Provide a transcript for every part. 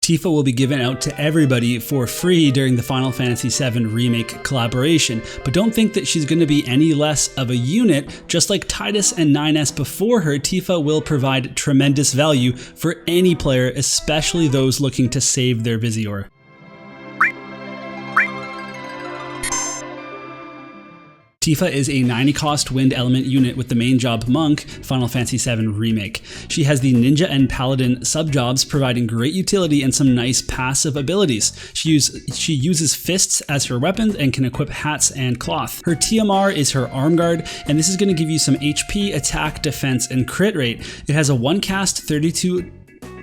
Tifa will be given out to everybody for free during the Final Fantasy VII Remake collaboration, but don't think that she's going to be any less of a unit. Just like Tidus and 9S before her, Tifa will provide tremendous value for any player, especially those looking to save their visiore. Tifa is a 90 cost wind element unit with the main job Monk, Final Fantasy VII Remake. She has the Ninja and Paladin subjobs, providing great utility and some nice passive abilities. She uses fists as her weapons and can equip hats and cloth. Her TMR is her arm guard, and this is going to give you some HP, attack, defense, and crit rate. It has a 1 cast 32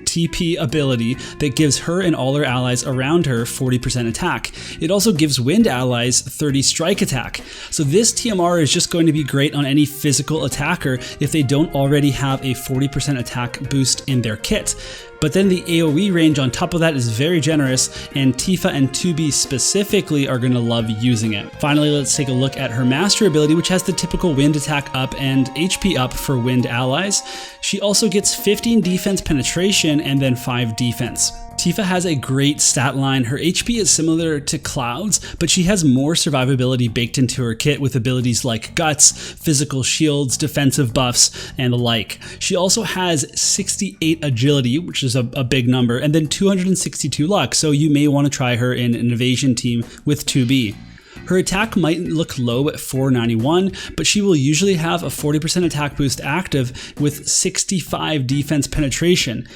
TP ability that gives her and all her allies around her 40% attack. It also gives wind allies 30 strike attack. So this TMR is just going to be great on any physical attacker if they don't already have a 40% attack boost in their kit. But then the AoE range on top of that is very generous, and Tifa and 2B specifically are going to love using it. Finally, let's take a look at her master ability, which has the typical wind attack up and HP up for wind allies. She also gets 15 defense penetration and then 5 defense. Tifa has a great stat line. Her HP is similar to Cloud's, but she has more survivability baked into her kit with abilities like Guts, physical shields, defensive buffs, and the like. She also has 68 agility, which is a big number, and then 262 luck, so you may want to try her in an evasion team with 2B. Her attack might look low at 491, but she will usually have a 40% attack boost active with 65 defense penetration.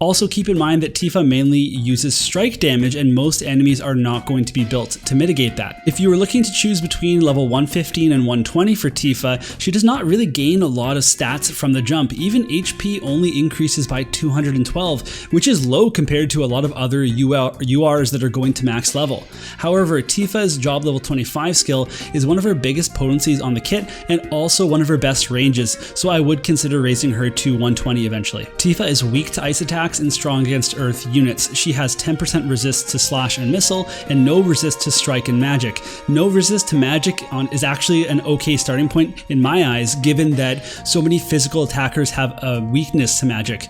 Also keep in mind that Tifa mainly uses strike damage, and most enemies are not going to be built to mitigate that. If you were looking to choose between level 115 and 120 for Tifa, she does not really gain a lot of stats from the jump. Even HP only increases by 212, which is low compared to a lot of other URs that are going to max level. However, Tifa's job level 25 skill is one of her biggest potencies on the kit and also one of her best ranges, so I would consider raising her to 120 eventually. Tifa is weak to ice attacks and strong against earth units. She has 10% resist to slash and missile and no resist to strike and magic. No resist to magic is actually an okay starting point in my eyes, given that so many physical attackers have a weakness to magic.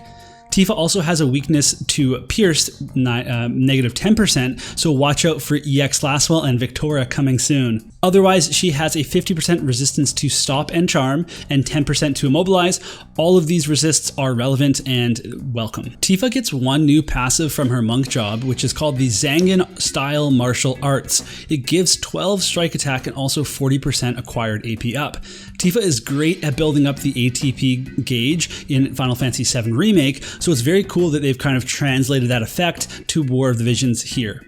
Tifa also has a weakness to pierce, negative 10%, so watch out for EX Laswell and Victoria coming soon. Otherwise, she has a 50% resistance to stop and charm and 10% to immobilize. All of these resists are relevant and welcome. Tifa gets one new passive from her monk job, which is called the Zangan Style Martial Arts. It gives 12 strike attack and also 40% acquired AP up. Tifa is great at building up the ATP gauge in Final Fantasy VII Remake, so it's very cool that they've kind of translated that effect to War of the Visions here.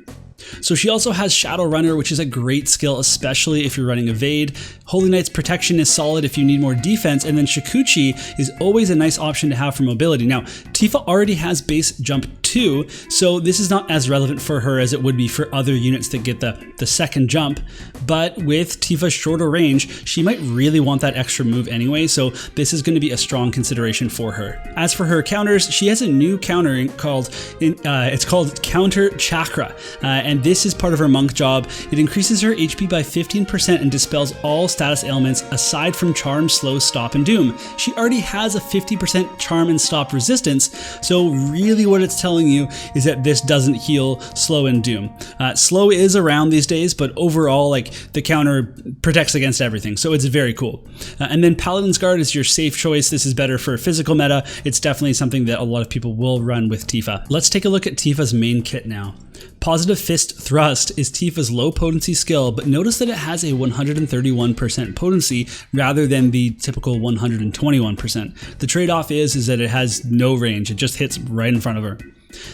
So she also has Shadow Runner, which is a great skill, especially if you're running Evade. Holy Knight's Protection is solid if you need more defense, and then Shikuchi is always a nice option to have for mobility. Now, Tifa already has base jump 2, so this is not as relevant for her as it would be for other units that get the second jump, but with Tifa's shorter range, she might really want that extra move anyway, so this is going to be a strong consideration for her. As for her counters, she has a new counter called Counter Chakra, and this is part of her monk job. It increases her HP by 15% and dispels all status ailments aside from Charm, Slow, Stop, and Doom. She already has a 50% Charm and Stop resistance, so really what it's telling you is that this doesn't heal Slow and Doom. Slow is around these days, but overall, like, the counter protects against everything, so it's very cool. And then Paladin's Guard is your safe choice. This is better for physical meta. It's definitely something that a lot of people will run with Tifa. Let's take a look at Tifa's main kit now. Positive Fist Thrust is Tifa's low potency skill, but notice that it has a 131% potency rather than the typical 121%. The trade-off is that it has no range, it just hits right in front of her.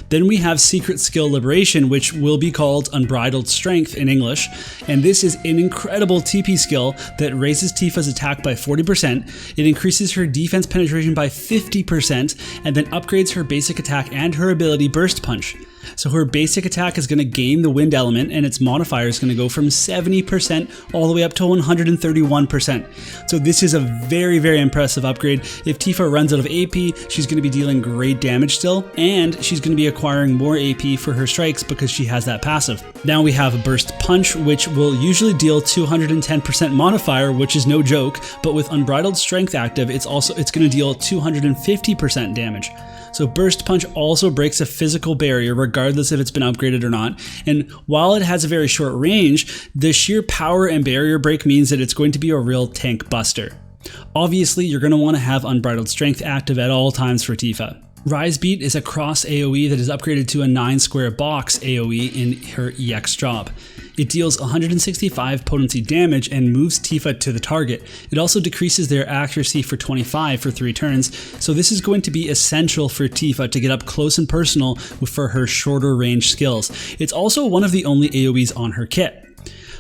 Then we have Secret Skill Liberation, which will be called Unbridled Strength in English, and this is an incredible TP skill that raises Tifa's attack by 40%, it increases her defense penetration by 50%, and then upgrades her basic attack and her ability Burst Punch. So her basic attack is going to gain the wind element, and its modifier is going to go from 70% all the way up to 131%. So this is a very, very impressive upgrade. If Tifa runs out of AP, she's going to be dealing great damage still, and she's going to be acquiring more AP for her strikes because she has that passive. Now we have Burst Punch, which will usually deal 210% modifier, which is no joke, but with Unbridled Strength active, it's going to deal 250% damage. So Burst Punch also breaks a physical barrier regardless if it's been upgraded or not, and while it has a very short range, the sheer power and barrier break means that it's going to be a real tank buster. Obviously, you're going to want to have Unbridled Strength active at all times for Tifa. Rise Beat is a cross AoE that is upgraded to a 9 square box AoE in her EX job. It deals 165 potency damage and moves Tifa to the target. It also decreases their accuracy for 25 for 3 turns, so this is going to be essential for Tifa to get up close and personal for her shorter range skills. It's also one of the only AoEs on her kit.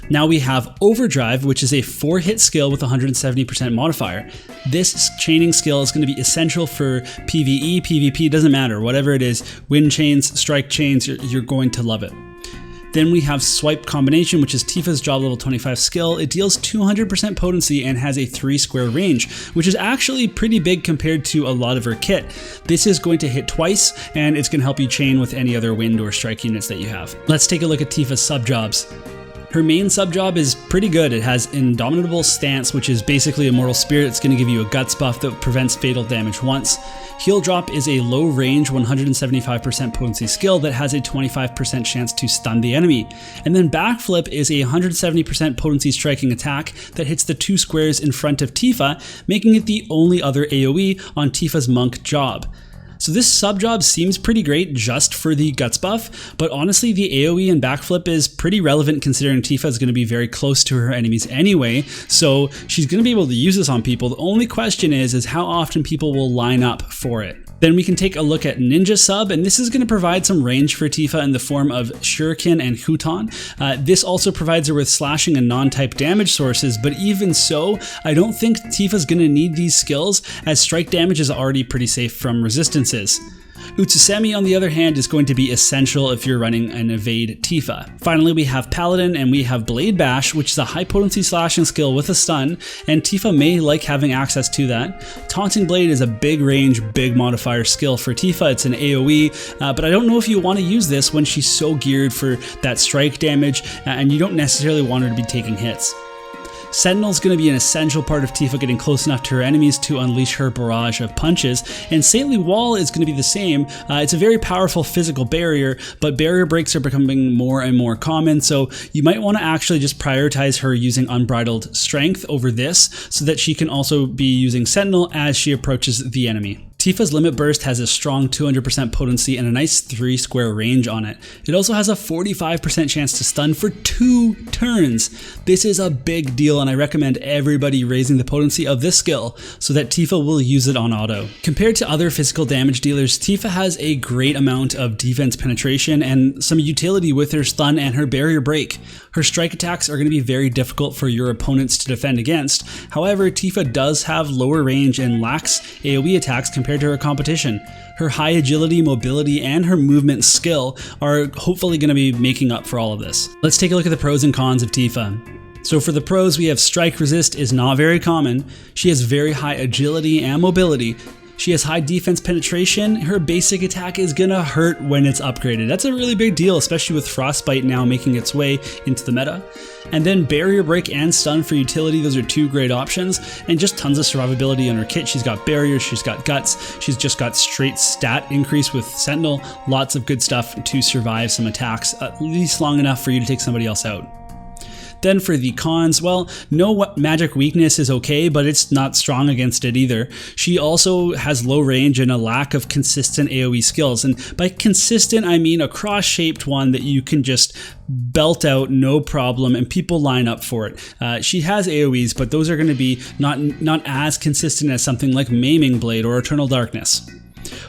Now we have Overdrive, which is a 4-hit skill with 170% modifier. This chaining skill is going to be essential for PvE, PvP, doesn't matter, whatever it is, wind chains, strike chains, you're going to love it. Then we have Swipe Combination, which is Tifa's job level 25 skill. It deals 200% potency and has a 3 square range, which is actually pretty big compared to a lot of her kit. This is going to hit twice, and it's going to help you chain with any other wind or strike units that you have. Let's take a look at Tifa's sub-jobs. Her main sub-job is pretty good. It has Indomitable Stance, which is basically Immortal Spirit. It's going to give you a guts buff that prevents fatal damage once. Heal Drop is a low range 175% potency skill that has a 25% chance to stun the enemy. And then Backflip is a 170% potency striking attack that hits the 2 squares in front of Tifa, making it the only other AoE on Tifa's monk job. So this sub-job seems pretty great just for the guts buff, but honestly the AoE and backflip is pretty relevant considering Tifa is going to be very close to her enemies anyway, so she's going to be able to use this on people. The only question is how often people will line up for it. Then we can take a look at Ninja Sub, and this is going to provide some range for Tifa in the form of Shuriken and Huton. This also provides her with slashing and non-type damage sources, but even so, I don't think Tifa's going to need these skills, as strike damage is already pretty safe from resistances. Utsusemi, on the other hand, is going to be essential if you're running an evade Tifa. Finally, we have Paladin and we have Blade Bash, which is a high potency slashing skill with a stun, and Tifa may like having access to that. Taunting Blade is a big range, big modifier skill for Tifa. It's an AoE, but I don't know if you want to use this when she's so geared for that strike damage, and you don't necessarily want her to be taking hits. Sentinel is going to be an essential part of Tifa getting close enough to her enemies to unleash her barrage of punches, and Saintly Wall is going to be the same. It's a very powerful physical barrier, but barrier breaks are becoming more and more common, so you might want to actually just prioritize her using Unbridled Strength over this, so that she can also be using Sentinel as she approaches the enemy. Tifa's Limit Burst has a strong 200% potency and a nice 3 square range on it. It also has a 45% chance to stun for 2 turns. This is a big deal, and I recommend everybody raising the potency of this skill so that Tifa will use it on auto. Compared to other physical damage dealers, Tifa has a great amount of defense penetration and some utility with her stun and her barrier break. Her strike attacks are going to be very difficult for your opponents to defend against. However, Tifa does have lower range and lacks AoE attacks compared to her competition. Her high agility, mobility, and her movement skill are hopefully going to be making up for all of this. Let's take a look at the pros and cons of Tifa. So for the pros, we have Strike Resist is not very common. She has very high agility and mobility. She has high defense penetration. Her basic attack is gonna hurt when it's upgraded. That's a really big deal, especially with Frostbite now making its way into the meta. And then Barrier Break and Stun for utility, those are 2 great options, and just tons of survivability on her kit. She's got barriers, she's got guts, she's just got straight stat increase with Sentinel, lots of good stuff to survive some attacks, at least long enough for you to take somebody else out. Then for the cons, well, no magic weakness is okay, but it's not strong against it either. She also has low range and a lack of consistent AoE skills, and by consistent I mean a cross-shaped one that you can just belt out no problem and people line up for it. She has AoEs, but those are going to be not as consistent as something like Maiming Blade or Eternal Darkness.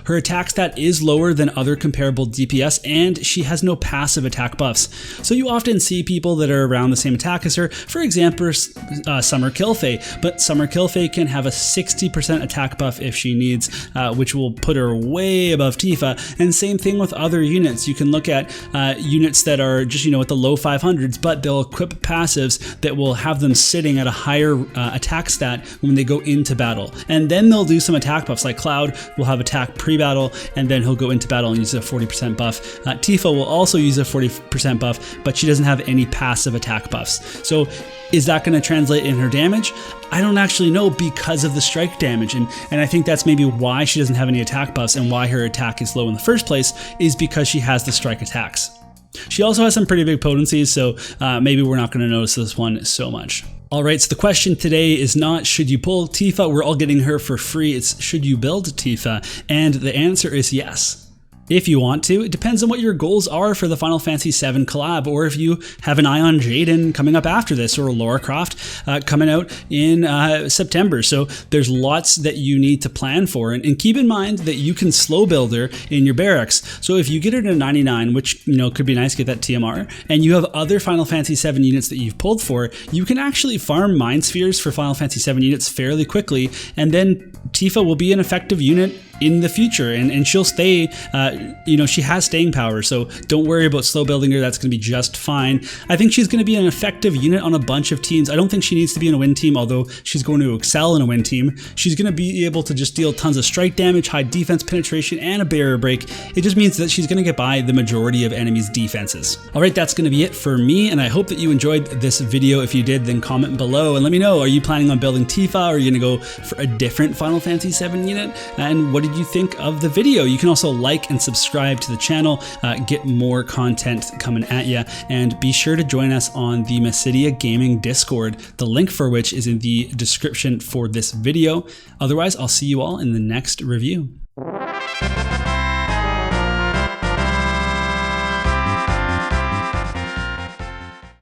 Her attack stat is lower than other comparable DPS, and she has no passive attack buffs. So you often see people that are around the same attack as her, for example, Summer Killfae, but Summer Killfae can have a 60% attack buff if she needs, which will put her way above Tifa, and same thing with other units. You can look at units that are just, at the low 500s, but they'll equip passives that will have them sitting at a higher attack stat when they go into battle. And then they'll do some attack buffs, like Cloud will have attack attack pre-battle, and then he'll go into battle and use a 40% buff. Tifa will also use a 40% buff, but she doesn't have any passive attack buffs. So is that going to translate in her damage? I don't actually know because of the strike damage, and I think that's maybe why she doesn't have any attack buffs and why her attack is low in the first place, is because she has the strike attacks. She also has some pretty big potencies, so maybe we're not going to notice this one so much. Alright, so the question today is not should you pull Tifa, we're all getting her for free, it's should you build Tifa? And the answer is yes. If you want to. It depends on what your goals are for the Final Fantasy VII collab, or if you have an eye on Jaden coming up after this, or Lara Croft coming out in September. So there's lots that you need to plan for, and keep in mind that you can slow build her in your barracks. So if you get her to 99, which could be nice, get that TMR, and you have other Final Fantasy VII units that you've pulled for, you can actually farm Mind Spheres for Final Fantasy VII units fairly quickly, and then Tifa will be an effective unit in the future, and she'll stay, she has staying power, so don't worry about slow building her, that's going to be just fine. I think she's going to be an effective unit on a bunch of teams. I don't think she needs to be in a win team, although she's going to excel in a win team. She's going to be able to just deal tons of strike damage, high defense penetration, and a barrier break. It just means that she's going to get by the majority of enemies' defenses. Alright, that's going to be it for me, and I hope that you enjoyed this video. If you did, then comment below and let me know, are you planning on building Tifa, or are you going to go for a different Final Fantasy VII unit? And what did you think of the video? You can also like and subscribe to the channel, get more content coming at you, and be sure to join us on the Mysidia Gaming Discord, the link for which is in the description for this video. Otherwise, I'll see you all in the next review.